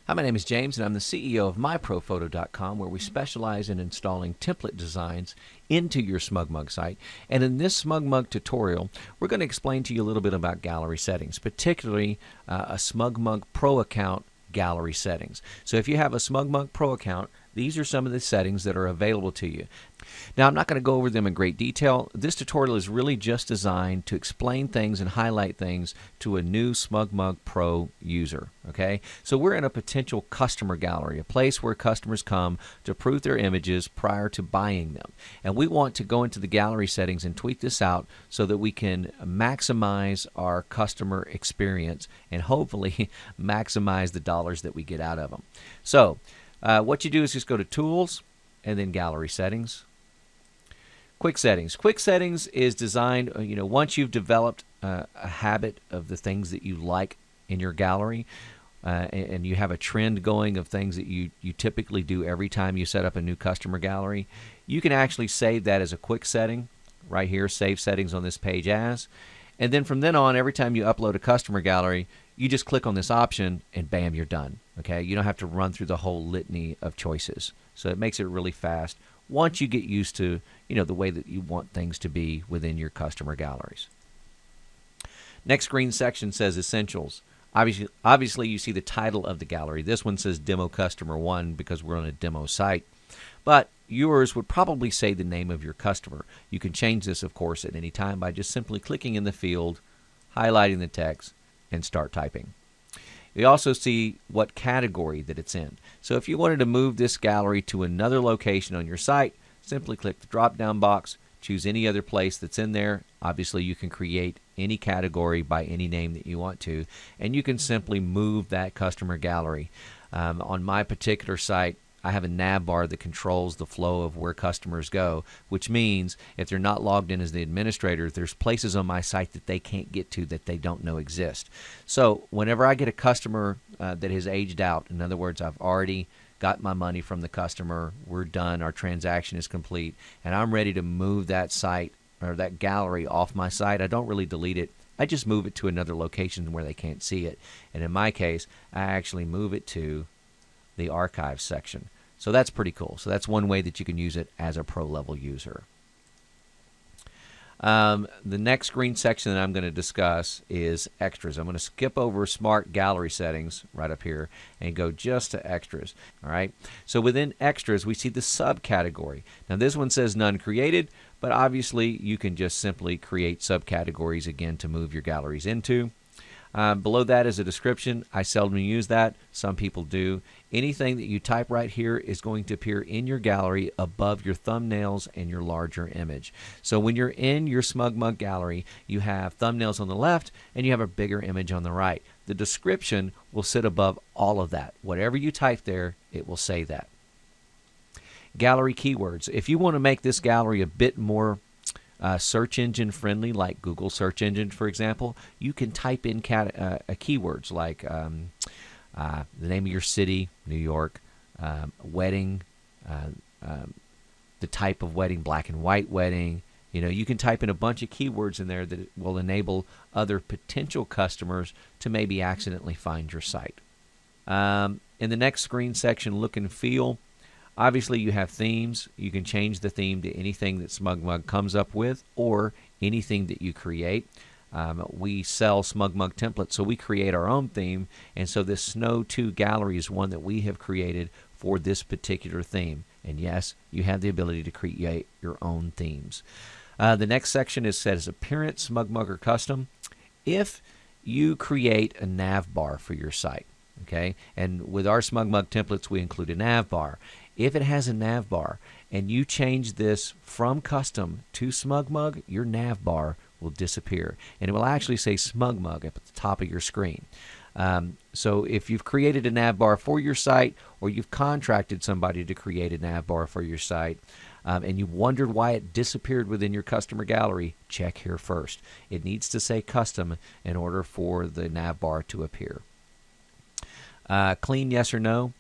Hi, my name is James, and I'm the CEO of MyProPhoto.com, where we specialize in installing template designs into your SmugMug site. And in this SmugMug tutorial, we're going to explain to you a little bit about gallery settings, particularly a SmugMug Pro account gallery settings. So if you have a SmugMug Pro account, these are some of the settings that are available to you. Now, I'm not going to go over them in great detail. This tutorial is really just designed to explain things and highlight things to a new SmugMug Pro user. Okay, so we're in a potential customer gallery, a place where customers come to prove their images prior to buying them. And we want to go into the gallery settings and tweak this out so that we can maximize our customer experience and hopefully maximize the dollars that we get out of them. So what you do is just go to Tools and then Gallery Settings. Quick Settings. Quick Settings is designed, once you've developed a habit of the things that you like in your gallery, and you have a trend going of things that you typically do every time you set up a new customer gallery, you can actually save that as a quick setting right here, Save Settings on this page as. And then from then on, every time you upload a customer gallery, you just click on this option and bam, you're done. Okay, you don't have to run through the whole litany of choices. So it makes it really fast once you get used to, the way that you want things to be within your customer galleries. Next screen section says Essentials. Obviously, you see the title of the gallery. This one says Demo Customer 1 because we're on a demo site. But yours would probably say the name of your customer. You can change this, of course, at any time by just simply clicking in the field, highlighting the text, and start typing. You also see what category that it's in. So if you wanted to move this gallery to another location on your site, simply click the drop-down box, choose any other place that's in there. Obviously, you can create any category by any name that you want to, and you can simply move that customer gallery. On my particular site, I have a nav bar that controls the flow of where customers go, which means if they're not logged in as the administrator, there's places on my site that they can't get to that they don't know exist. So whenever I get a customer that has aged out, in other words, I've already got my money from the customer, we're done, our transaction is complete, and I'm ready to move that site or that gallery off my site, I don't really delete it. I just move it to another location where they can't see it. And in my case, I actually move it to the archive section. So that's pretty cool. So that's one way that you can use it as a pro level user. The next screen section that I'm going to discuss is extras. I'm going to skip over smart gallery settings right up here and go just to extras. All right. So within extras, we see the subcategory. Now this one says none created, but obviously you can just simply create subcategories again to move your galleries into. Below that is a description. I seldom use that. Some people do. Anything that you type right here is going to appear in your gallery above your thumbnails and your larger image. So when you're in your SmugMug gallery, you have thumbnails on the left and you have a bigger image on the right. The description will sit above all of that. Whatever you type there, it will say that. Gallery keywords. If you want to make this gallery a bit more search engine friendly, like Google search engine, for example, you can type in keywords like the name of your city, New York, wedding, the type of wedding, black and white wedding. You can type in a bunch of keywords in there that will enable other potential customers to maybe accidentally find your site. In the next screen section, look and feel. Obviously, you have themes. You can change the theme to anything that SmugMug comes up with or anything that you create. We sell SmugMug templates, so we create our own theme. And so this Snow 2 gallery is one that we have created for this particular theme. And yes, you have the ability to create your own themes. The next section says Appearance, SmugMug or Custom. If you create a nav bar for your site, okay, and with our SmugMug templates, we include a nav bar. If it has a nav bar and you change this from custom to SmugMug, your nav bar will disappear. And it will actually say SmugMug up at the top of your screen. So if you've created a nav bar for your site or you've contracted somebody to create a nav bar for your site and you wondered why it disappeared within your customer gallery, check here first. It needs to say custom in order for the nav bar to appear. Clean, yes or no.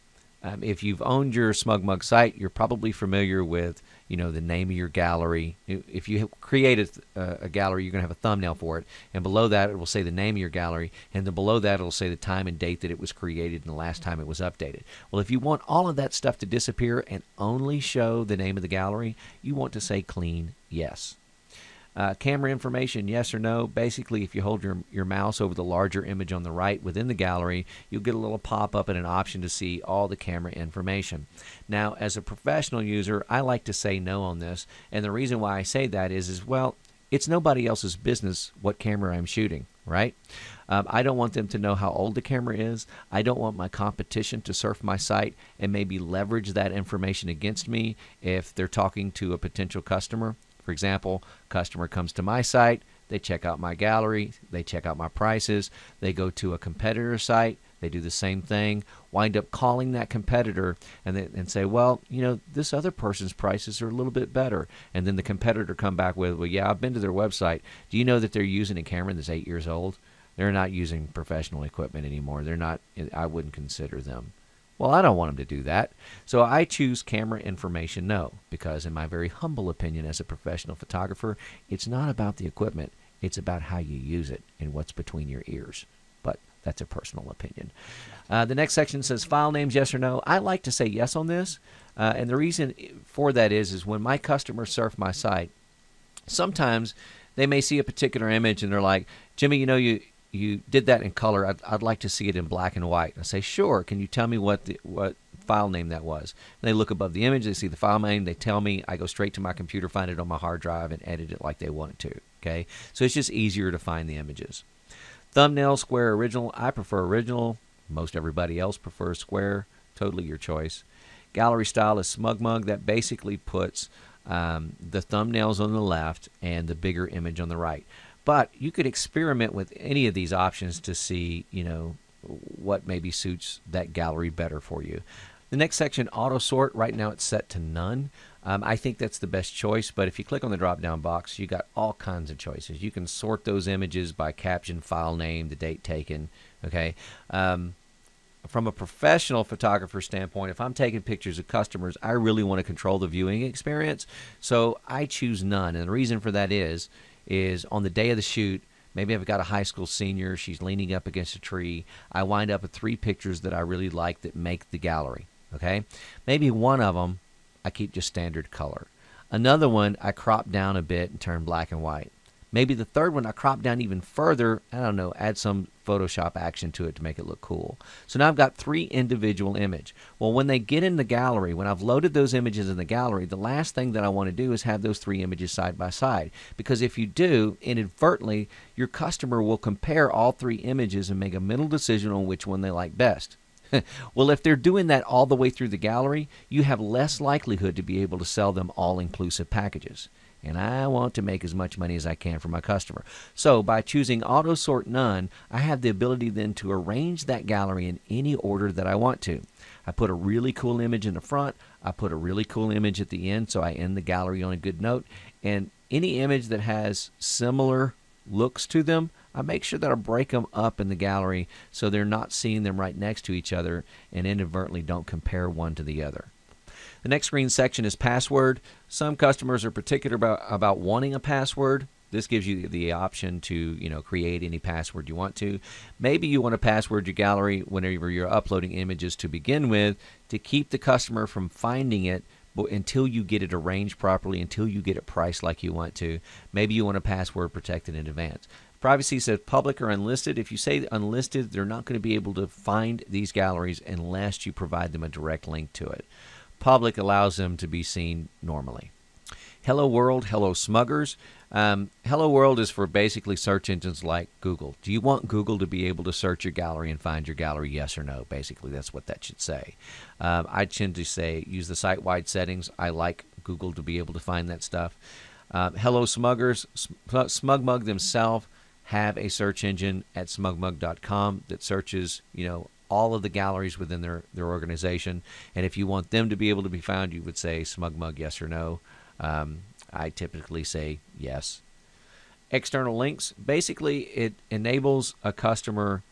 If you've owned your SmugMug site, you're probably familiar with, the name of your gallery. If you create a gallery, you're going to have a thumbnail for it, and below that it will say the name of your gallery, and then below that it will say the time and date that it was created and the last time it was updated. Well, if you want all of that stuff to disappear and only show the name of the gallery, you want to say clean yes. Camera information, yes or no. Basically, if you hold your mouse over the larger image on the right within the gallery, you'll get a little pop-up and an option to see all the camera information. Now, as a professional user, I like to say no on this, and the reason why I say that is well, it's nobody else's business what camera I'm shooting, right? I don't want them to know how old the camera is. I don't want my competition to surf my site and maybe leverage that information against me if they're talking to a potential customer. For example, customer comes to my site, they check out my gallery, they check out my prices, they go to a competitor site, they do the same thing, wind up calling that competitor and say, well, this other person's prices are a little bit better. And then the competitor come back with, well, yeah, I've been to their website. Do you know that they're using a camera that's 8 years old? They're not using professional equipment anymore. I wouldn't consider them. Well, I don't want them to do that. So I choose camera information no, because in my very humble opinion as a professional photographer, it's not about the equipment. It's about how you use it and what's between your ears. But that's a personal opinion. The next section says file names, yes or no. I like to say yes on this. And the reason for that is when my customers surf my site, sometimes they may see a particular image and they're like, Jimmy, you did that in color. I'd like to see it in black and white. I say, sure. Can you tell me what file name that was? And they look above the image. They see the file name. They tell me. I go straight to my computer, find it on my hard drive, and edit it like they want it to. Okay? So it's just easier to find the images. Thumbnail, square, original. I prefer original. Most everybody else prefers square. Totally your choice. Gallery style is SmugMug. That basically puts the thumbnails on the left and the bigger image on the right. But you could experiment with any of these options to see, what maybe suits that gallery better for you. The next section, auto sort. Right now it's set to none. I think that's the best choice, but if you click on the drop-down box, you got all kinds of choices. You can sort those images by caption, file name, the date taken, okay? From a professional photographer standpoint, if I'm taking pictures of customers, I really want to control the viewing experience, so I choose none. And the reason for that is on the day of the shoot, maybe I've got a high school senior, she's leaning up against a tree. I wind up with 3 pictures that I really like that make the gallery, okay? Maybe one of them I keep just standard color. Another one I crop down a bit and turn black and white. Maybe the third one I crop down even further, I don't know, add some Photoshop action to it to make it look cool. So now I've got 3 individual images. Well, when they get in the gallery, when I've loaded those images in the gallery, the last thing that I want to do is have those 3 images side by side. Because if you do, inadvertently, your customer will compare all 3 images and make a mental decision on which one they like best. Well, if they're doing that all the way through the gallery, you have less likelihood to be able to sell them all-inclusive packages. And I want to make as much money as I can for my customer. So by choosing auto sort none, I have the ability then to arrange that gallery in any order that I want to. I put a really cool image in the front. I put a really cool image at the end, so I end the gallery on a good note. And any image that has similar looks to them, I make sure that I break them up in the gallery so they're not seeing them right next to each other and inadvertently don't compare one to the other. The next screen section is password. Some customers are particular about wanting a password. This gives you the option to create any password you want to. Maybe you want to password your gallery whenever you're uploading images to begin with to keep the customer from finding it until you get it arranged properly, until you get it priced like you want to. Maybe you want a password protected in advance. Privacy says public or unlisted. If you say unlisted, they're not going to be able to find these galleries unless you provide them a direct link to it. Public allows them to be seen normally. Hello World, hello Smuggers. Hello World is for basically search engines like Google. Do you want Google to be able to search your gallery and find your gallery, yes or no? Basically, that's what that should say. I tend to say use the site-wide settings. I like Google to be able to find that stuff. Hello Smuggers. SmugMug themselves have a search engine at smugmug.com that searches, all of the galleries within their organization. And if you want them to be able to be found, you would say SmugMug, yes or no. I typically say yes. External links. Basically, it enables a customer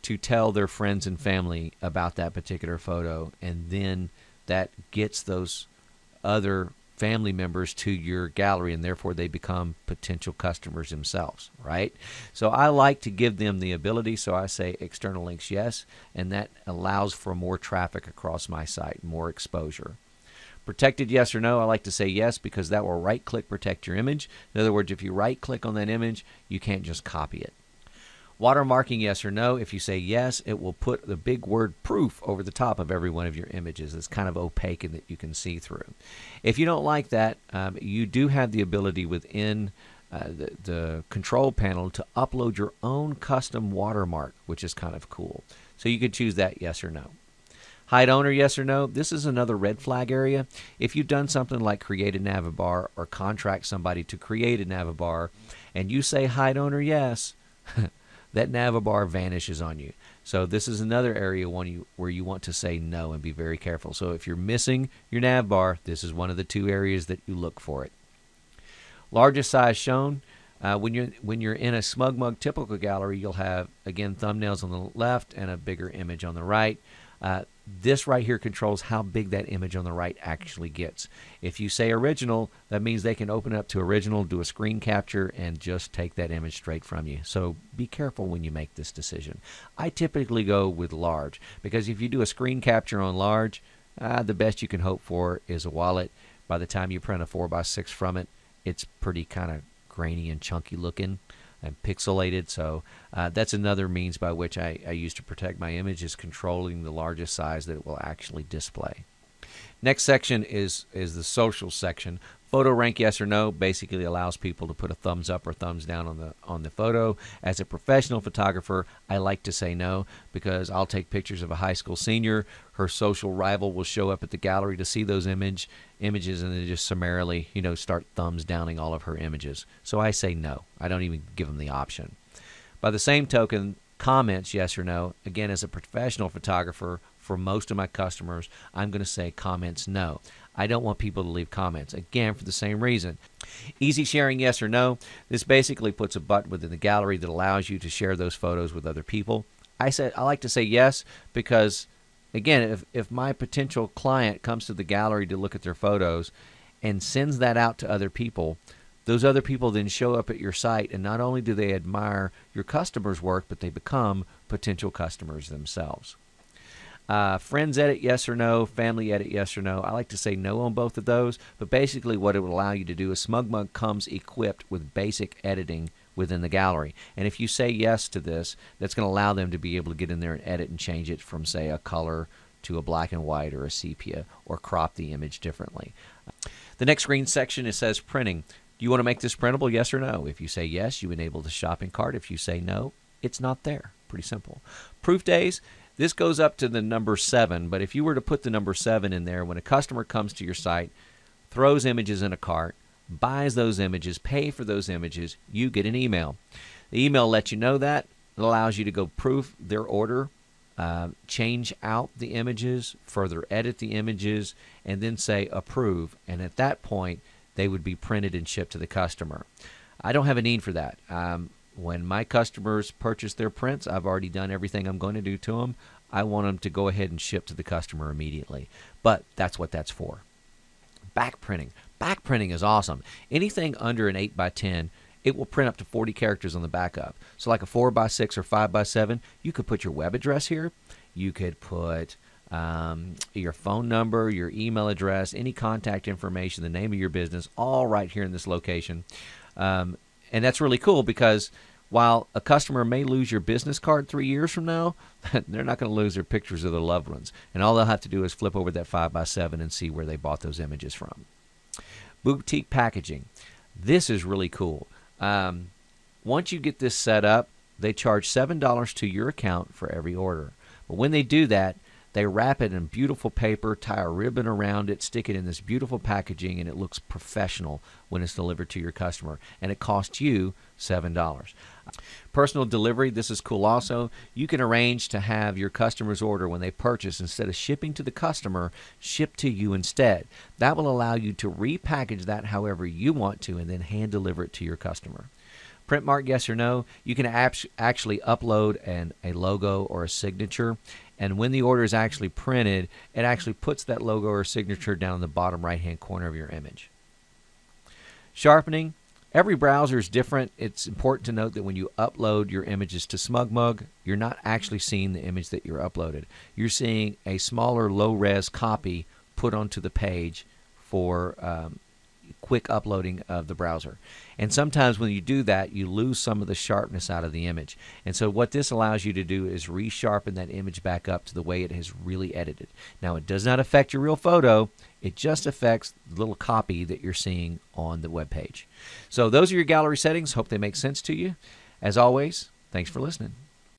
to tell their friends and family about that particular photo, and then that gets those other family members to your gallery, and therefore they become potential customers themselves, right? So I like to give them the ability, so I say external links yes, and that allows for more traffic across my site, more exposure. Protected yes or no, I like to say yes because that will right-click protect your image. In other words, if you right-click on that image, you can't just copy it. Watermarking yes or no, if you say yes, it will put the big word proof over the top of every one of your images. It's kind of opaque and that you can see through. If you don't like that, you do have the ability within the control panel to upload your own custom watermark, which is kind of cool. So you could choose that yes or no. Hide owner, yes or no. This is another red flag area. If you've done something like create a navbar or contract somebody to create a navbar and you say hide owner yes, that navbar vanishes on you. So this is another area where you want to say no and be very careful. So if you're missing your navbar, this is one of the two areas that you look for it. Largest size shown. When you're in a SmugMug typical gallery, you'll have, again, thumbnails on the left and a bigger image on the right. This right here controls how big that image on the right actually gets. If you say original, that means they can open it up to original, do a screen capture, and just take that image straight from you. So be careful when you make this decision. I typically go with large because if you do a screen capture on large, the best you can hope for is a wallet. By the time you print a 4x6 from it, it's pretty kind of grainy and chunky looking and pixelated. So that's another means by which I use to protect my image, is controlling the largest size that it will actually display. Next section is the social section. Photo rank yes or no basically allows people to put a thumbs up or thumbs down on the photo. As a professional photographer, I like to say no because I'll take pictures of a high school senior. Her social rival will show up at the gallery to see those images and then just summarily, start thumbs downing all of her images. So I say no. I don't even give them the option. By the same token, comments yes or no. Again, as a professional photographer, for most of my customers, I'm going to say comments no. I don't want people to leave comments, again, for the same reason. Easy sharing, yes or no. This basically puts a button within the gallery that allows you to share those photos with other people. I like to say yes because, again, if my potential client comes to the gallery to look at their photos and sends that out to other people, those other people then show up at your site, and not only do they admire your customer's work, but they become potential customers themselves. Friends edit, yes or no. Family edit, yes or no. I like to say no on both of those, but basically what it will allow you to do is SmugMug comes equipped with basic editing within the gallery. And if you say yes to this, that's going to allow them to be able to get in there and edit and change it from, say, a color to a black and white or a sepia, or crop the image differently. The next green section, it says printing. Do you want to make this printable, yes or no? If you say yes, you enable the shopping cart. If you say no, it's not there. Pretty simple. Proof days. This goes up to the number 7, but if you were to put the number 7 in there, when a customer comes to your site, throws images in a cart, buys those images, pay for those images, you get an email. The email lets you know that. It allows you to go proof their order, change out the images, further edit the images, and then say approve. And at that point, they would be printed and shipped to the customer. I don't have a need for that. When my customers purchase their prints, I've already done everything I'm going to do to them. I want them to go ahead and ship to the customer immediately. But that's what that's for. Back printing. Back printing is awesome. Anything under an 8x10, it will print up to 40 characters on the back of. So like a 4x6 or 5x7, you could put your web address here. You could put your phone number, your email address, any contact information, the name of your business, all right here in this location. And that's really cool because while a customer may lose your business card 3 years from now, they're not going to lose their pictures of their loved ones. And all they'll have to do is flip over that 5x7 and see where they bought those images from. Boutique packaging. This is really cool. Once you get this set up, they charge $7 to your account for every order. But when they do that, they wrap it in beautiful paper, tie a ribbon around it, stick it in this beautiful packaging, and it looks professional when it's delivered to your customer. And it costs you $7. Personal delivery, this is cool also. You can arrange to have your customer's order when they purchase, instead of shipping to the customer, ship to you instead. That will allow you to repackage that however you want to and then hand deliver it to your customer. Print mark, yes or no. You can actually upload a logo or a signature, and when the order is actually printed, it actually puts that logo or signature down in the bottom right-hand corner of your image. Sharpening. Every browser is different. It's important to note that when you upload your images to SmugMug, you're not actually seeing the image that you're uploaded. You're seeing a smaller low-res copy put onto the page for quick uploading of the browser. And sometimes when you do that, you lose some of the sharpness out of the image. And so what this allows you to do is resharpen that image back up to the way it has really edited. Now, it does not affect your real photo. It just affects the little copy that you're seeing on the web page. So those are your gallery settings. Hope they make sense to you. As always, thanks for listening.